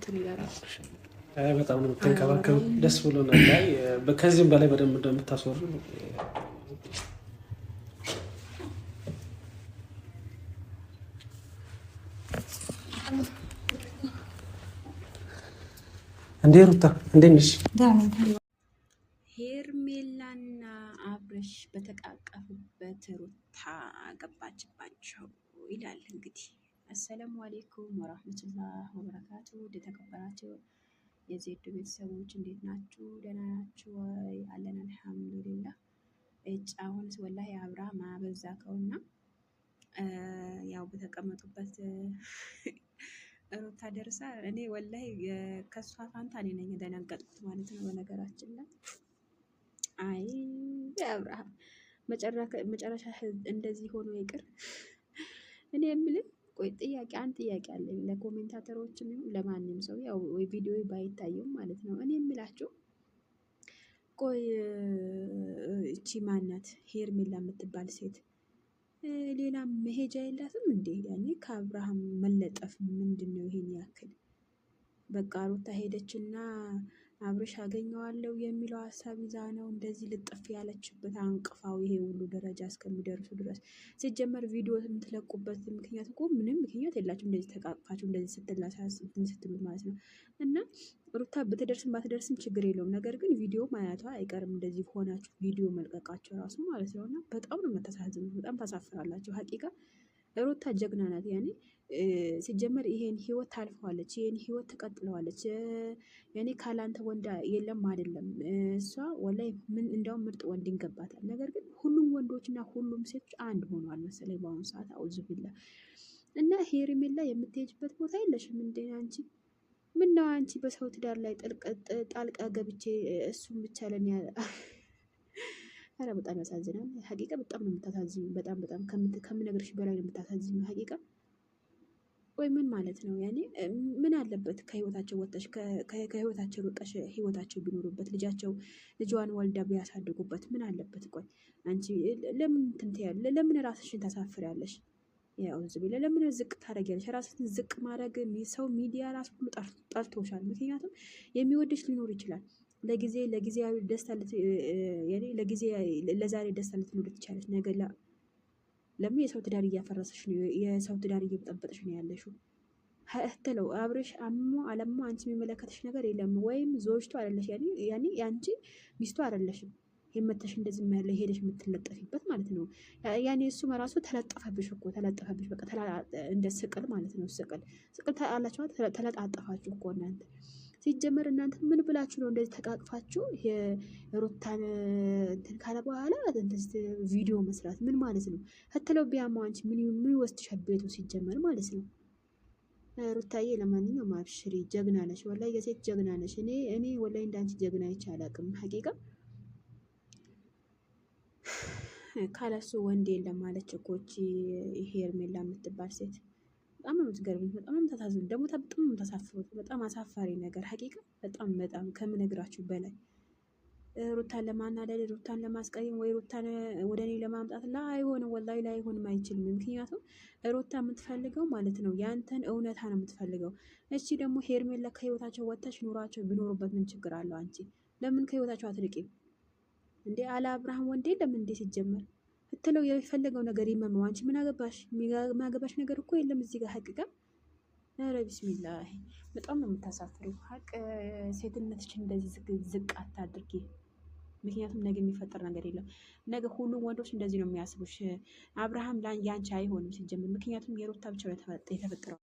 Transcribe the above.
እንትን ይላል። በጣም ነው የምትንከባከቡ። ደስ ብሎናል። ላይ ከዚህም በላይ በደንብ እንደምታስወሩ እንዴ ሩታ እንዴት ነሽ? ሄርሜላና አብርሽ በተቃቀፉበት ሩታ ገባችባቸው ይላል። እንግዲህ አሰላሙ አሌይኩም ወራህመቱላህ ወበረካቱ። የተከበራችሁ የዜድ ቤተሰቦች እንዴት ናችሁ? ደህና ናችሁ ወይ? አለን አልሐምዱሊላህ። አሁን ወላሂ አብርሃም አበዛከውና ያው በተቀመጡበት ሩታ ደርሳ እኔ ወላሂ ከሷ ፋንታ እኔ ነኝ የደነገጥኩት ማለት ነው። በነገራችን ላይ አይ አብርሃም መጨረሻ እንደዚህ ሆኖ ይቅር። እኔ የምልህ ቆይ አንድ ጥያቄ አለኝ ለኮሜንታተሮችም ይሁን ለማንም ሰው ያው ቪዲዮ ባይታየም ማለት ነው። እኔ የምላችሁ ቆይ እቺ ማናት ሄርሜላ የምትባል ሴት ሌላ መሄጃ የላትም እንዴ? ያኔ ከአብርሃም መለጠፍ ምንድን ነው ይሄን ያክል? በቃ ሩታ ሄደችና አብርሽ አገኘዋለሁ የሚለው ሀሳብ ይዛ ነው እንደዚህ ልጥፍ ያለችበት አንቅፋው ይሄ ሁሉ ደረጃ እስከሚደርሱ ድረስ። ሲጀመር ቪዲዮ የምትለቁበት ምክንያት እኮ ምንም ምክንያት የላችሁ። እንደዚህ ተቃቅፋችሁ እንደዚህ ስትሉ ማለት ነው። እና ሩታ ብትደርስም ባትደርስም ችግር የለውም። ነገር ግን ቪዲዮ ማየቷ አይቀርም። እንደዚህ ሆናችሁ ቪዲዮ መልቀቃቸው ራሱ ማለት ነው። እና በጣም ነው የምታሳዝኑት። በጣም ታሳፍራላችሁ። ሀቂቃ ሩታ ጀግና ናት። ያኔ ሲጀመር ይሄን ህይወት ታልፈዋለች። ይሄን ህይወት ተቀጥለዋለች። ያኔ ካላንተ ወንድ የለም አይደለም። እሷ ወላይ ምን እንደውም ምርጥ ወንድ ይገባታል። ነገር ግን ሁሉም ወንዶችና ሁሉም ሴቶች አንድ ሆኗል መሰለኝ በአሁኑ ሰዓት። አውዝ ቢላ እና ሄርሜላ የምትሄጅበት ቦታ የለሽም እንዴ አንቺ? ምነው አንቺ በሰው ትዳር ላይ ጣልቃ ገብቼ እሱም ብቻ ለኔ ኧረ በጣም ያሳዝናል። ሀቂቃ በጣም ነው የምታሳዝኝ። በጣም ከምነግርሽ በላይ ነው የምታሳዝኝ ሀቂቃ። ወይ ምን ማለት ነው? ያኔ ምን አለበት ከህይወታቸው ወጣሽ ከህይወታቸው ርቀሽ ህይወታቸው ቢኖሩበት ልጇን ወልዳ ቢያሳድጉበት ምን አለበት? ቆይ አንቺ ለምን ትንትያለ? ለምን ራስሽን ታሳፍሪያለሽ? ያው ዝም ለምን ዝቅ ታደርጊያለሽ? ራስሽን ዝቅ ማድረግ ሰው ሚዲያ ራስ ሁሉ ጠልቶሻል። ምክንያቱም የሚወድሽ ሊኖር ይችላል። ለጊዜያዊ ደስታ ለዛሬ ደስታ ልትኖር ትችላለች። ነገ ለምን የሰው ትዳር እያፈረሰሽ ነው? የሰው ትዳር እየበጠበጥሽ ነው ያለሽው። ህትለው አብርሽ አለሞ አንቺ የሚመለከተሽ ነገር የለም። ወይም ዞጅቶ አይደለሽ። ያኔ ያንቺ ሚስቱ አይደለሽም። የመተሽ እንደዚህ ያለ ሄደሽ የምትለጠፊበት ማለት ነው። ያኔ እሱ ራሱ ተለጠፈብሽ እኮ ተለጠፈብሽ። በቃ እንደ ስቅል ማለት ነው። ስቅል አላችሁ። ተለጣጠፋችሁ እኮ እናንተ። ሲጀመር እናንተ ምን ብላችሁ ነው እንደዚህ ተቃቅፋችሁ የሩታን እንትን ካለ በኋላ እንደዚህ ቪዲዮ መስራት ምን ማለት ነው? ህትለው ቢያማው አንቺ ምን ይወስድሻል ቤቱ ሲጀመር ማለት ነው። ሩታዬ ለማንኛውም አብሽሪ፣ ጀግና ነሽ። ወላሂ የሴት ጀግና ነሽ። እኔ ወላሂ እንዳንቺ ጀግና አይቼ አላውቅም ሀቂቃ። ካለሱ ወንድ የለም ማለች እኮ እቺ ሄርሜላ የምትባል ሴት። በጣም ነው የምትገርሙት። በጣም ነው የምታሳዝኑት። ደግሞ በጣም ነው የምታሳፍሩት። በጣም አሳፋሪ ነገር ሀቂቃ። በጣም ከምነግራችሁ በላይ ሩታን ለማናደድ፣ ሩታን ለማስቀየም ወይ ሩታን ወደ እኔ ለማምጣት አይሆንም። ወላሂ ላይሆንም አይችልም። ምክንያቱም ሩታ የምትፈልገው ማለት ነው ያንተን እውነታ ነው የምትፈልገው። እቺ ደግሞ ሄርሜላ ከህይወታቸው ወጥተሽ ኑሯቸው ቢኖሩበት ምን ችግር አለው? አንቺ ለምን ከህይወታቸው አትርቂም እንዴ? አለ አብርሃም ወንዴ ለምን እንዴ ሲጀመር ህትለው የፈለገው ነገር ይመመው። አንቺ ምን አገባሽ? የሚያገባሽ ነገር እኮ የለም እዚህ ጋር ሀቂቃ። ኧረ ቢስሚላህ በጣም ነው የምታሳፍሪው። ሀቅ ሴትነትሽን እንደዚህ ዝቅ አታድርጊ። ምክንያቱም ነገ የሚፈጠር ነገር የለም። ነገ ሁሉም ወንዶች እንደዚህ ነው የሚያስቡሽ። አብርሃም ያንቺ አይሆንም ሲጀምር። ምክንያቱም የሩታ ብቻ የተፈጠረው